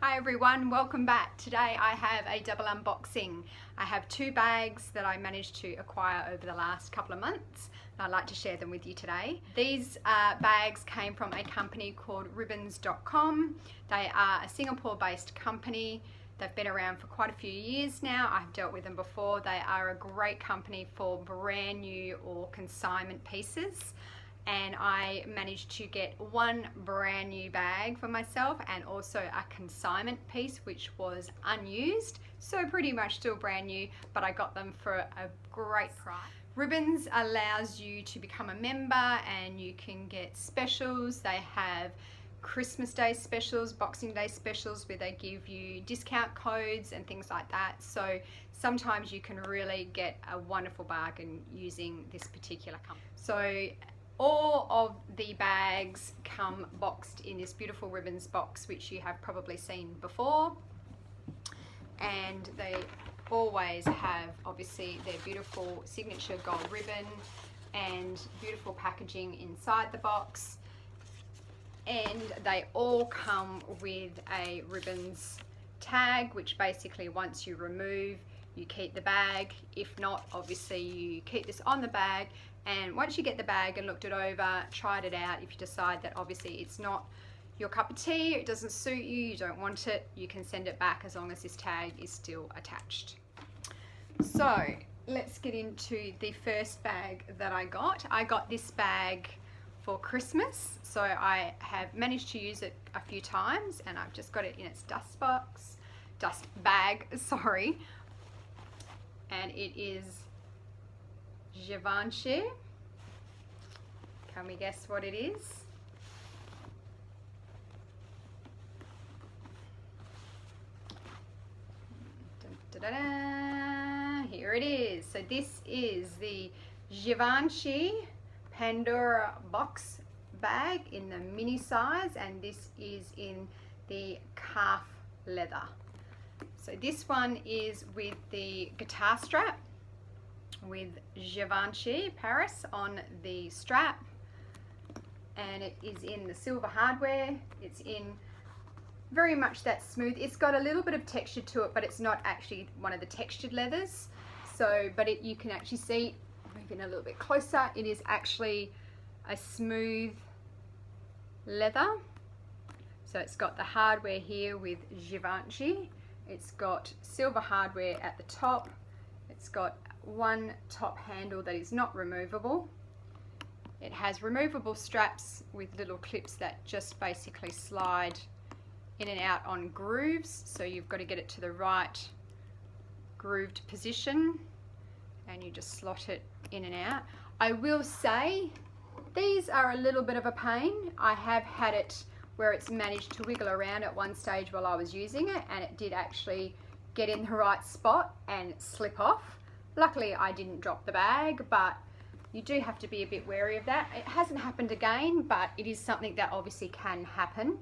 Hi everyone, welcome back. Today I have a double unboxing. I have two bags that I managed to acquire over the last couple of months. And I'd like to share them with you today. These bags came from a company called Reebonz.com. They are a Singapore-based company. They've been around for quite a few years now. I've dealt with them before. They are a great company for brand new or consignment pieces. And I managed to get one brand new bag for myself and also a consignment piece which was unused, so pretty much still brand new, but I got them for a great price. Reebonz allows you to become a member and you can get specials. They have Christmas Day specials, Boxing Day specials where they give you discount codes and things like that. So sometimes you can really get a wonderful bargain using this particular company. So all of the bags come boxed in this beautiful Reebonz box, which you have probably seen before, and they always have obviously their beautiful signature gold ribbon and beautiful packaging inside the box, and they all come with a Reebonz tag, which basically once you remove, you keep the bag. If not, obviously you keep this on the bag, and once you get the bag and looked it over, tried it out, if you decide that obviously it's not your cup of tea, it doesn't suit you, you don't want it, you can send it back as long as this tag is still attached. So let's get into the first bag that I got. I got this bag for Christmas, so I have managed to use it a few times, and I've just got it in its dust bag, sorry. And it is Givenchy. Can we guess what it is? Dun, da, da, da. Here it is. So this is the Givenchy Pandora box bag in the mini size, and this is in the calf leather. So this one is with the guitar strap with Givenchy Paris on the strap, and it is in the silver hardware. It's in very much that smooth. It's got a little bit of texture to it, but it's not actually one of the textured leathers. So, but you can actually see, moving a little bit closer, it is actually a smooth leather. So it's got the hardware here with Givenchy. It's got silver hardware at the top. It's got one top handle that is not removable. It has removable straps with little clips that just basically slide in and out on grooves. So you've got to get it to the right grooved position and you just slot it in and out. I will say these are a little bit of a pain. I have had it where it's managed to wiggle around at one stage while I was using it, and it did actually get in the right spot and slip off. Luckily I didn't drop the bag, but you do have to be a bit wary of that. It hasn't happened again, but it is something that obviously can happen.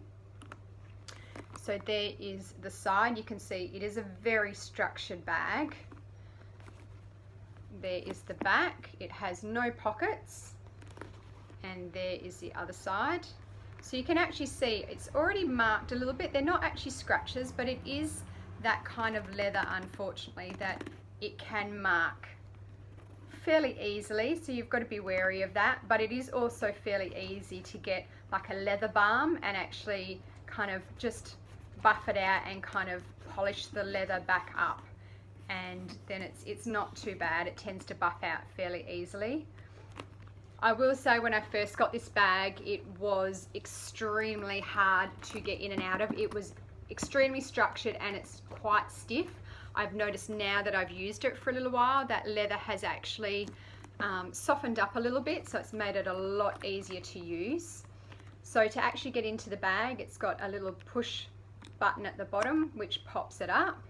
So there is the side. You can see it is a very structured bag. There is the back. It has no pockets, and there is the other side. So you can actually see it's already marked a little bit. They're not actually scratches, but it is that kind of leather, unfortunately, that it can mark fairly easily. So you've got to be wary of that, but it is also fairly easy to get like a leather balm and actually kind of just buff it out and kind of polish the leather back up. And then it's not too bad. It tends to buff out fairly easily. I will say when I first got this bag, it was extremely hard to get in and out of. It was extremely structured and it's quite stiff. I've noticed now that I've used it for a little while, that leather has actually softened up a little bit, so it's made it a lot easier to use. So to actually get into the bag, it's got a little push button at the bottom which pops it up.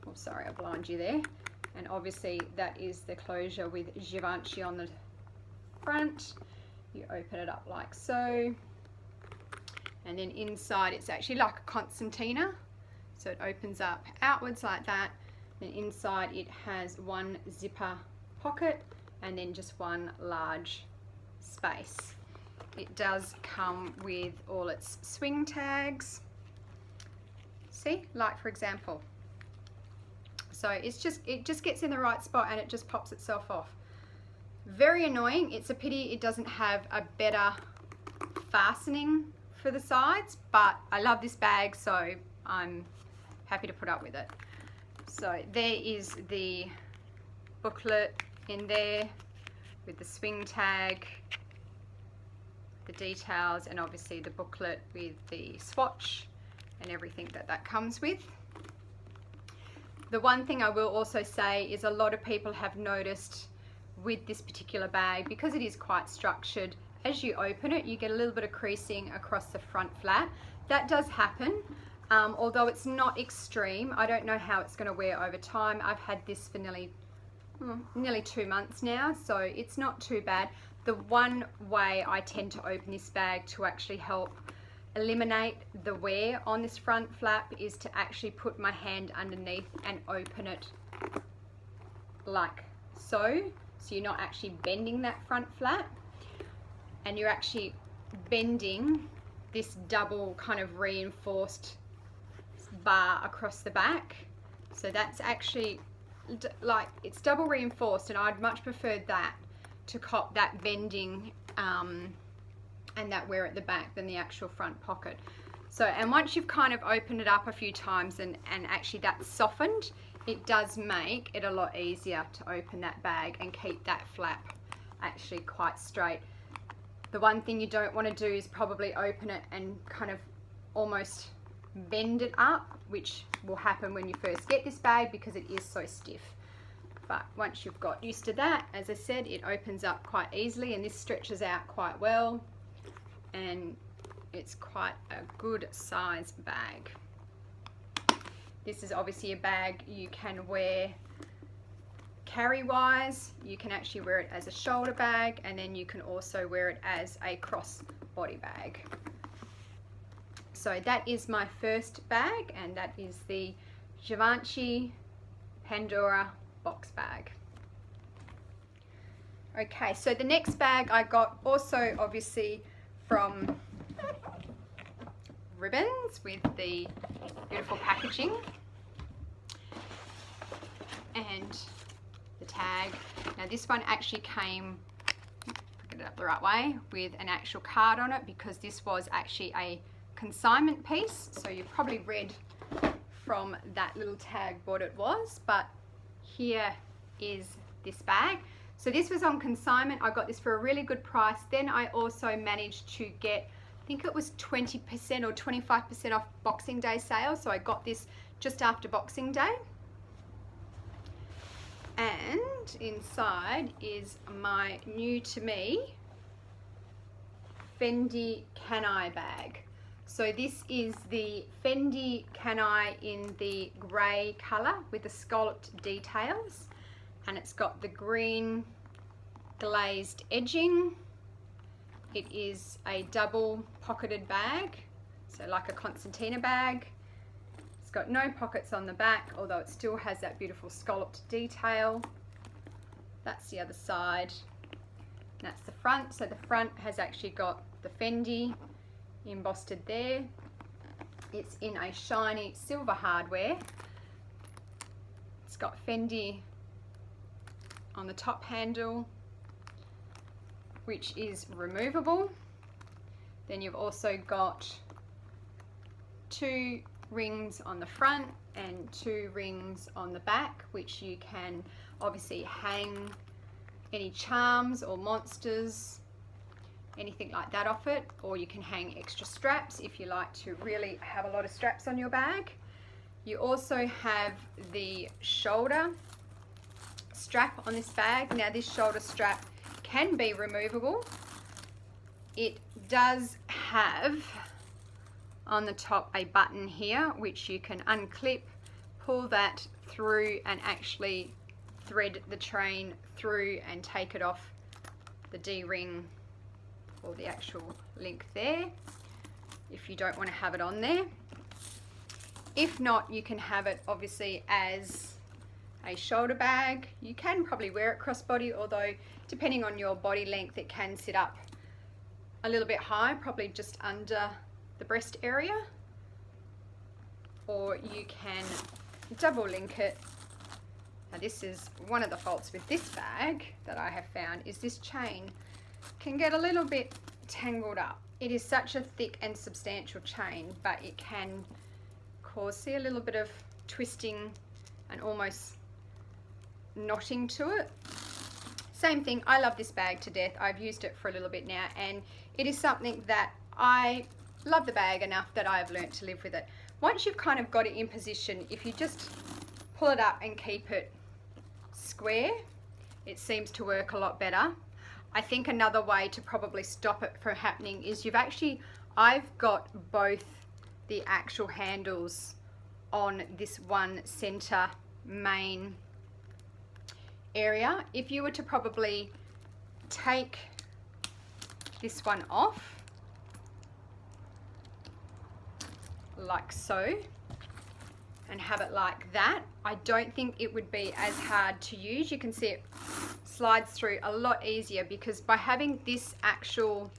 Oh, sorry, I blind you there. And obviously that is the closure with Givenchy on the front. You open it up like so, and then inside it's actually like a concertina, so it opens up outwards like that. Then inside it has one zipper pocket and then just one large space. It does come with all its swing tags, See, like for example. So it just gets in the right spot and it just pops itself off. Very annoying. It's a pity it doesn't have a better fastening for the sides, but I love this bag, so I'm happy to put up with it. So there is the booklet in there with the swing tag, the details, and obviously the booklet with the swatch and everything that comes with. The one thing I will also say is a lot of people have noticed with this particular bag, because it is quite structured, as you open it you get a little bit of creasing across the front flap. That does happen, although it's not extreme. I don't know how it's going to wear over time. I've had this for nearly 2 months now, so it's not too bad. The one way I tend to open this bag to actually help eliminate the wear on this front flap is to actually put my hand underneath and open it like so. So you're not actually bending that front flap, and you're actually bending this double kind of reinforced bar across the back. So that's actually like, it's double reinforced, and I'd much prefer that to cop that bending and that wear at the back than the actual front pocket. So, and once you've kind of opened it up a few times and actually that's softened, it does make it a lot easier to open that bag and keep that flap actually quite straight. The one thing you don't want to do is probably open it and kind of almost bend it up, which will happen when you first get this bag because it is so stiff. But once you've got used to that, as I said, it opens up quite easily, and this stretches out quite well, and it's quite a good size bag. This is obviously a bag you can wear carry wise. You can actually wear it as a shoulder bag, and then you can also wear it as a cross body bag. So that is my first bag, and that is the Givenchy Pandora box bag. Okay, so the next bag I got also obviously from Reebonz with the beautiful packaging and the tag. Now this one actually came, get it up the right way, with an actual card on it, because this was actually a consignment piece. So you've probably read from that little tag what it was, but here is this bag. So this was on consignment. I got this for a really good price. Then I also managed to get, I think it was 20% or 25% off Boxing Day sale. So I got this just after Boxing Day. And inside is my new to me Fendi Can I bag. So this is the Fendi Can I in the grey colour with the scalloped details, and it's got the green glazed edging. It is a double pocketed bag, so like a concertina bag. It's got no pockets on the back, although it still has that beautiful scalloped detail. That's the other side. That's the front. So the front has actually got the Fendi embossed there. It's in a shiny silver hardware. It's got Fendi on the top handle, which is removable. Then you've also got 2 rings on the front and 2 rings on the back, which you can obviously hang any charms or monsters, anything like that off it, or you can hang extra straps if you like to really have a lot of straps on your bag. You also have the shoulder strap on this bag. Now this shoulder strap can be removable. It does have on the top a button here which you can unclip, pull that through and actually thread the train through and take it off the D-ring or the actual link there if you don't want to have it on there. If not, you can have it obviously as a shoulder bag. You can probably wear it crossbody, although depending on your body length it can sit up a little bit high, probably just under the breast area. or you can double link it. Now this is one of the faults with this bag that I have found, is this chain can get a little bit tangled up. It is such a thick and substantial chain, but it can cause, see, a little bit of twisting and almost knotting to it. Same thing, I love this bag to death. I've used it for a little bit now, and it is something that I love the bag enough that I've learnt to live with it. Once you've kind of got it in position, if you just pull it up and keep it square, it seems to work a lot better. I think another way to probably stop it from happening is I've got both the actual handles on this one center main area. If you were to probably take this one off like so and have it like that, I don't think it would be as hard to use. You can see it slides through a lot easier, because by having this actual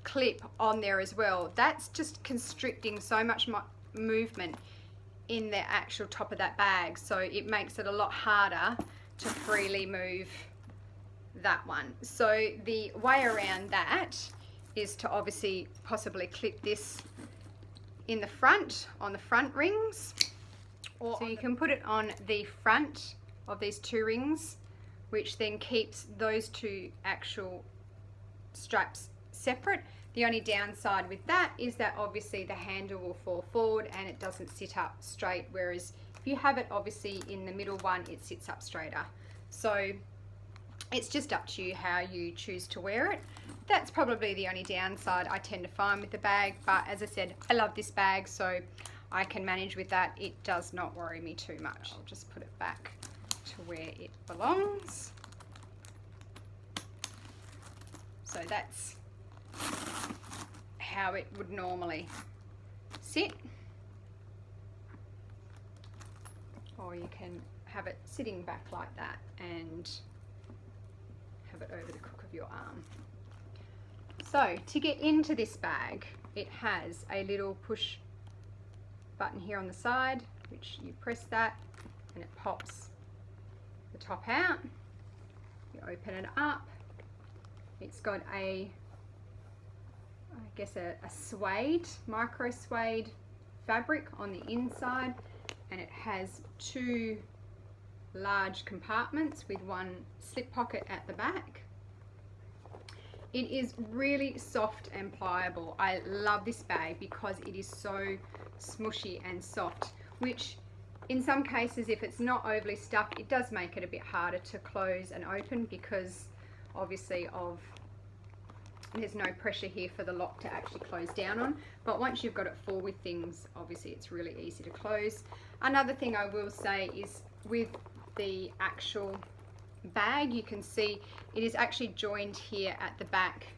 clip on there as well, that's just constricting so much movement in the actual top of that bag, so it makes it a lot harder to freely move that one. So the way around that is to obviously possibly clip this in the front, on the front rings, or so you can put it on the front of these two rings, which then keeps those two actual straps separate. The only downside with that is that obviously the handle will fall forward and it doesn't sit up straight, whereas if you have it obviously in the middle one, it sits up straighter. So it's just up to you how you choose to wear it. That's probably the only downside I tend to find with the bag, but as I said, I love this bag, so I can manage with that. It does not worry me too much. I'll just put it back to where it belongs. So that's how it would normally sit, or you can have it sitting back like that and have it over the crook of your arm. So to get into this bag, it has a little push button here on the side, which you press that and it pops the top out. You open it up. It's got a suede, micro suede fabric on the inside, and it has two large compartments with one slip pocket at the back. It is really soft and pliable. I love this bag because it is so smushy and soft, which in some cases, if it's not overly stuffed, it does make it a bit harder to close and open, because obviously there's no pressure here for the lock to actually close down on. But once you've got it full with things, obviously it's really easy to close. Another thing I will say is with the actual bag, you can see it is actually joined here at the back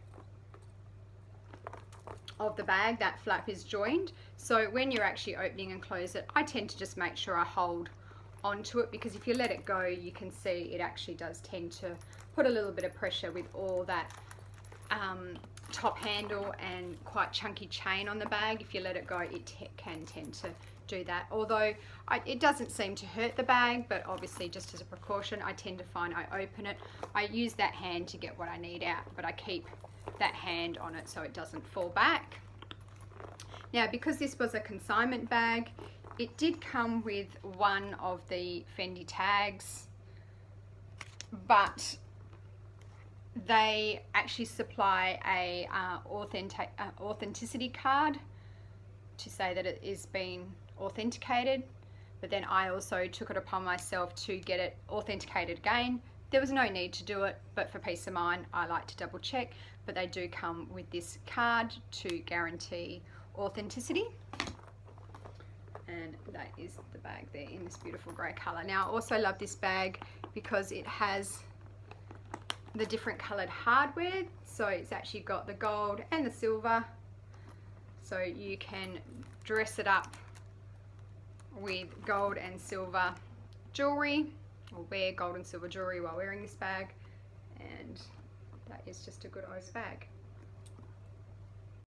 of the bag. That flap is joined, so when you're actually opening and close it, I tend to just make sure I hold onto it, because if you let it go, you can see it actually does tend to put a little bit of pressure with all that top handle and quite chunky chain on the bag. If you let it go, it can tend to do that, although it doesn't seem to hurt the bag, but obviously just as a precaution, I tend to find I open it, I use that hand to get what I need out, but I keep that hand on it so it doesn't fall back. Now, because this was a consignment bag, it did come with one of the Fendi tags, but they actually supply a authenticity card to say that it is being authenticated, but then I also took it upon myself to get it authenticated again. There was no need to do it, but for peace of mind, I like to double check, but they do come with this card to guarantee authenticity. And that is the bag there in this beautiful grey colour. Now, I also love this bag because it has the different coloured hardware, so it's actually got the gold and the silver, so you can dress it up with gold and silver jewellery, or wear gold and silver jewellery while wearing this bag, and that is just a good Oz bag.